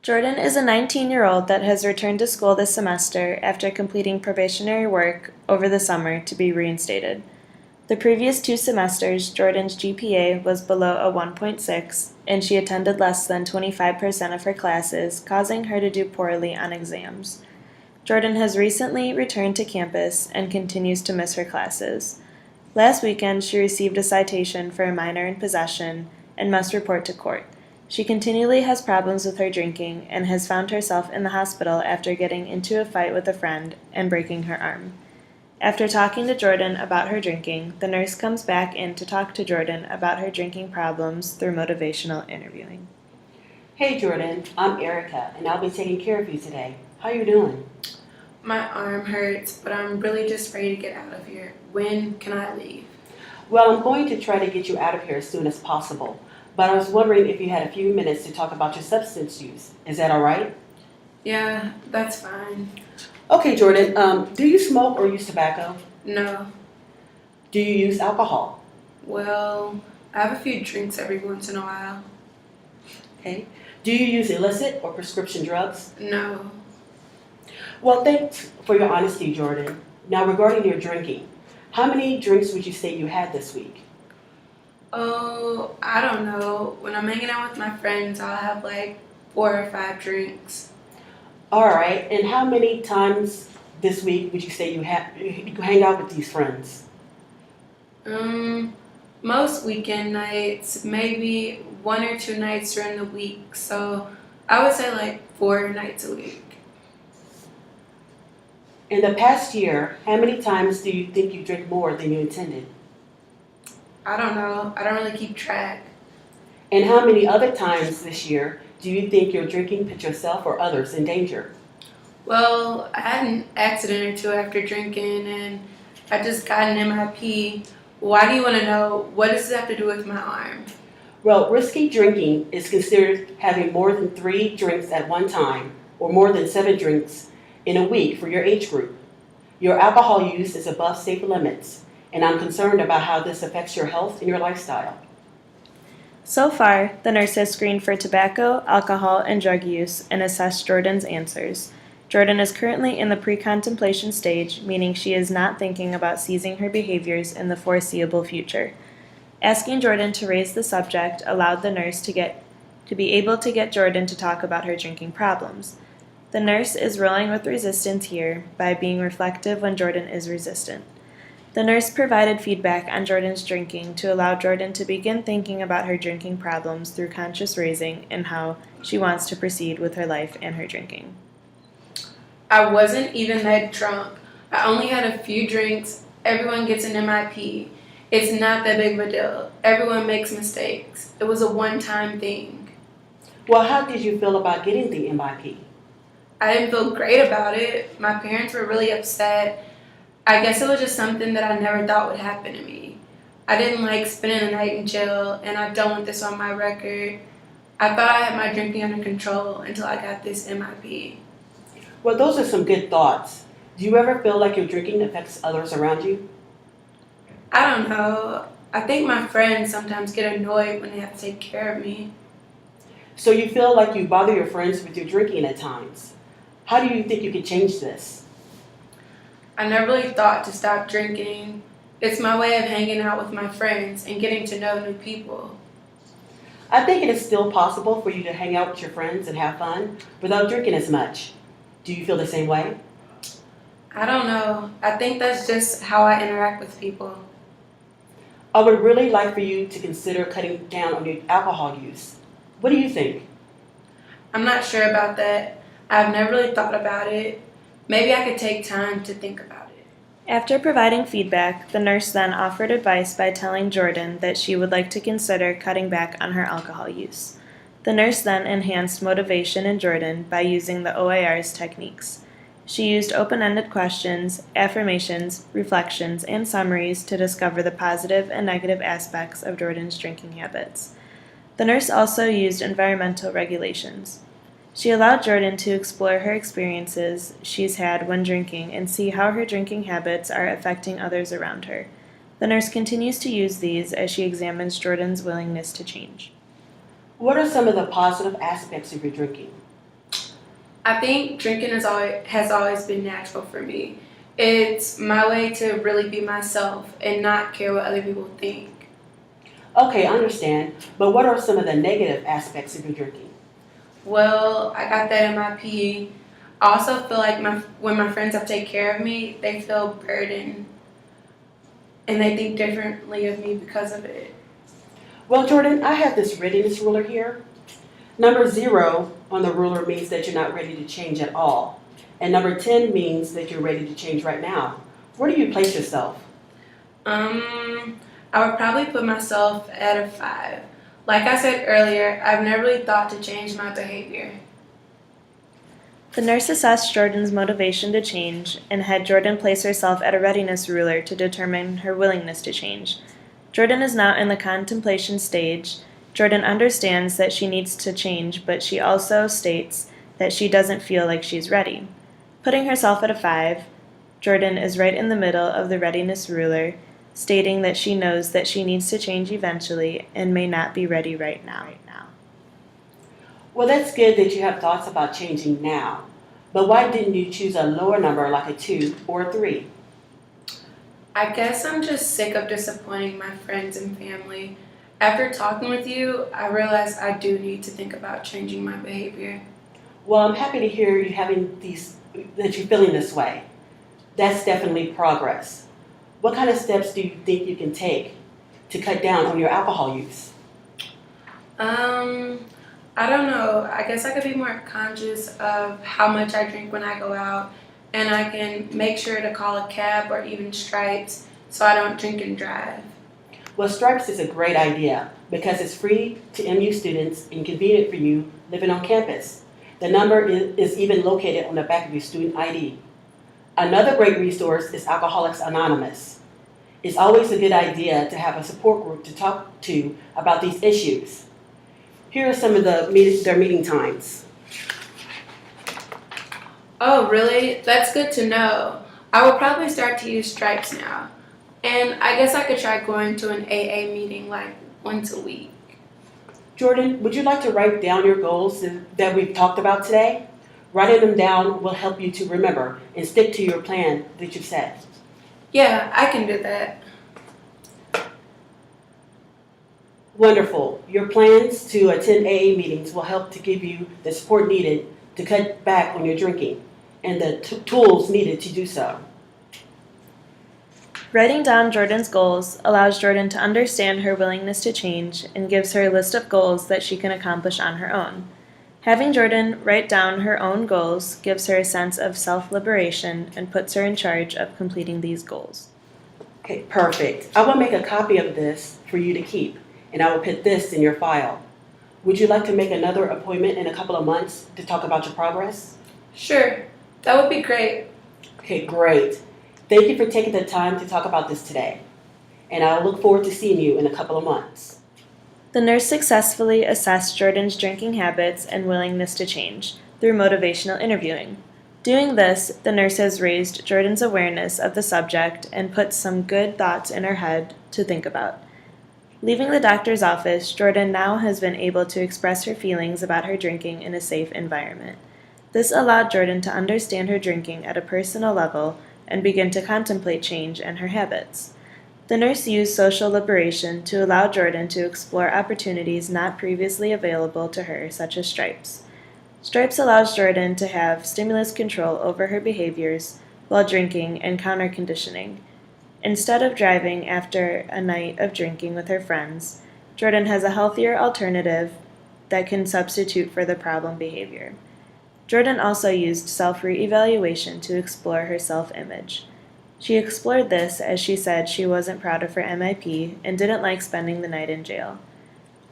Jordan is a 19-year-old that has returned to school this semester after completing probationary work over the summer to be reinstated. The previous 2 semesters, Jordan's GPA was below a 1.6, and she attended less than 25% of her classes, causing her to do poorly on exams. Jordan has recently returned to campus and continues to miss her classes. Last weekend, she received a citation for a minor in possession and must report to court. She continually has problems with her drinking and has found herself in the hospital after getting into a fight with a friend and breaking her arm. After talking to Jordan about her drinking, the nurse comes back in to talk to Jordan about her drinking problems through motivational interviewing. Hey Jordan, I'm Erica and I'll be taking care of you today. How you doing? My arm hurts, but I'm really just ready to get out of here. When can I leave? Well, I'm going to try to get you out of here as soon as possible, but I was wondering if you had a few minutes to talk about your substance use. Is that all right? Yeah, that's fine. Okay, Jordan, do you smoke or use tobacco? No. Do you use alcohol? Well, I have a few drinks every once in a while. Okay. Do you use illicit or prescription drugs? No. Well, thanks for your honesty, Jordan. Now, regarding your drinking, how many drinks would you say you had this week? Oh, I don't know. When I'm hanging out with my friends, I'll have like 4 or 5 drinks. All right, and how many times this week would you say you hang out with these friends? Most weekend nights, maybe 1 or 2 nights during the week. So I would say like 4 nights a week. In the past year, how many times do you think you drank more than you intended? I don't know. I don't really keep track. And how many other times this year do you think your drinking put yourself or others in danger? Well, I had an accident or two after drinking, and I just got an MIP. Why do you want to know? What does this have to do with my arm? Well, risky drinking is considered having more than 3 drinks at one time or more than 7 drinks in a week for your age group. Your alcohol use is above safe limits, and I'm concerned about how this affects your health and your lifestyle. So far, the nurse has screened for tobacco, alcohol, and drug use and assessed Jordan's answers. Jordan is currently in the pre-contemplation stage, meaning she is not thinking about ceasing her behaviors in the foreseeable future. Asking Jordan to raise the subject allowed the nurse to be able to get Jordan to talk about her drinking problems. The nurse is rolling with resistance here by being reflective when Jordan is resistant. The nurse provided feedback on Jordan's drinking to allow Jordan to begin thinking about her drinking problems through conscious raising and how she wants to proceed with her life and her drinking. I wasn't even that drunk. I only had a few drinks. Everyone gets an MIP. It's not that big of a deal. Everyone makes mistakes. It was a one-time thing. Well, how did you feel about getting the MIP? I didn't feel great about it. My parents were really upset. I guess it was just something that I never thought would happen to me. I didn't like spending the night in jail, and I don't want this on my record. I thought I had my drinking under control until I got this MIP. Well, those are some good thoughts. Do you ever feel like your drinking affects others around you? I don't know. I think my friends sometimes get annoyed when they have to take care of me. So you feel like you bother your friends with your drinking at times. How do you think you could change this? I never really thought to stop drinking. It's my way of hanging out with my friends and getting to know new people. I think it is still possible for you to hang out with your friends and have fun without drinking as much. Do you feel the same way? I don't know. I think that's just how I interact with people. I would really like for you to consider cutting down on your alcohol use. What do you think? I'm not sure about that. I've never really thought about it. Maybe I could take time to think about it. After providing feedback, the nurse then offered advice by telling Jordan that she would like to consider cutting back on her alcohol use. The nurse then enhanced motivation in Jordan by using the OIR's techniques. She used open-ended questions, affirmations, reflections, and summaries to discover the positive and negative aspects of Jordan's drinking habits. The nurse also used environmental regulations. She allowed Jordan to explore her experiences she's had when drinking and see how her drinking habits are affecting others around her. The nurse continues to use these as she examines Jordan's willingness to change. What are some of the positive aspects of your drinking? I think drinking has always been natural for me. It's my way to really be myself and not care what other people think. Okay, I understand, but what are some of the negative aspects of your drinking? Well, I got that in my PE. I also feel like when my friends have to take care of me, they feel burdened and they think differently of me because of it. Well, Jordan, I have this readiness ruler here. Number 0 on the ruler means that you're not ready to change at all. And number 10 means that you're ready to change right now. Where do you place yourself? I would probably put myself at a 5. Like I said earlier, I've never really thought to change my behavior. The nurse assessed Jordan's motivation to change and had Jordan place herself at a readiness ruler to determine her willingness to change. Jordan is now in the contemplation stage. Jordan understands that she needs to change, but she also states that she doesn't feel like she's ready. Putting herself at a 5, Jordan is right in the middle of the readiness ruler, stating that she knows that she needs to change eventually and may not be ready right now. Well, that's good that you have thoughts about changing now. But why didn't you choose a lower number like a 2 or a 3? I guess I'm just sick of disappointing my friends and family. After talking with you, I realized I do need to think about changing my behavior. Well, I'm happy to hear you that you're feeling this way. That's definitely progress. What kind of steps do you think you can take to cut down on your alcohol use? I don't know. I guess I could be more conscious of how much I drink when I go out, and I can make sure to call a cab or even Stripes so I don't drink and drive. Well, Stripes is a great idea because it's free to MU students and convenient for you living on campus. The number is even located on the back of your student ID. Another great resource is Alcoholics Anonymous. It's always a good idea to have a support group to talk to about these issues. Here are some of their meeting times. Oh, really? That's good to know. I will probably start to use Stripes now. And I guess I could try going to an AA meeting like once a week. Jordan, would you like to write down your goals that we've talked about today? Writing them down will help you to remember and stick to your plan that you've set. Yeah, I can do that. Wonderful. Your plans to attend AA meetings will help to give you the support needed to cut back on your drinking and the tools needed to do so. Writing down Jordan's goals allows Jordan to understand her willingness to change and gives her a list of goals that she can accomplish on her own. Having Jordan write down her own goals gives her a sense of self-liberation and puts her in charge of completing these goals. Okay, perfect. I will make a copy of this for you to keep, and I will put this in your file. Would you like to make another appointment in a couple of months to talk about your progress? Sure, that would be great. Okay, great. Thank you for taking the time to talk about this today, and I look forward to seeing you in a couple of months. The nurse successfully assessed Jordan's drinking habits and willingness to change through motivational interviewing. Doing this, the nurse has raised Jordan's awareness of the subject and put some good thoughts in her head to think about. Leaving the doctor's office, Jordan now has been able to express her feelings about her drinking in a safe environment. This allowed Jordan to understand her drinking at a personal level and begin to contemplate change in her habits. The nurse used social liberation to allow Jordan to explore opportunities not previously available to her, such as Stripes. Stripes allows Jordan to have stimulus control over her behaviors while drinking and counter conditioning. Instead of driving after a night of drinking with her friends, Jordan has a healthier alternative that can substitute for the problem behavior. Jordan also used self-re-evaluation to explore her self-image. She explored this as she said she wasn't proud of her MIP and didn't like spending the night in jail.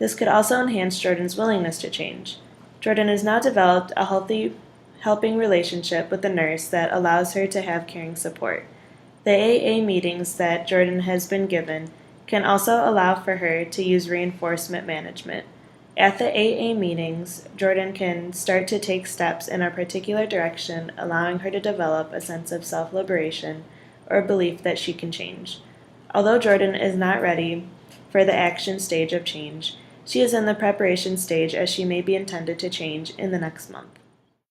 This could also enhance Jordan's willingness to change. Jordan has now developed a healthy, helping relationship with the nurse that allows her to have caring support. The AA meetings that Jordan has been given can also allow for her to use reinforcement management. At the AA meetings, Jordan can start to take steps in a particular direction, allowing her to develop a sense of self-liberation or belief that she can change. Although Jordan is not ready for the action stage of change, she is in the preparation stage as she may be intended to change in the next month.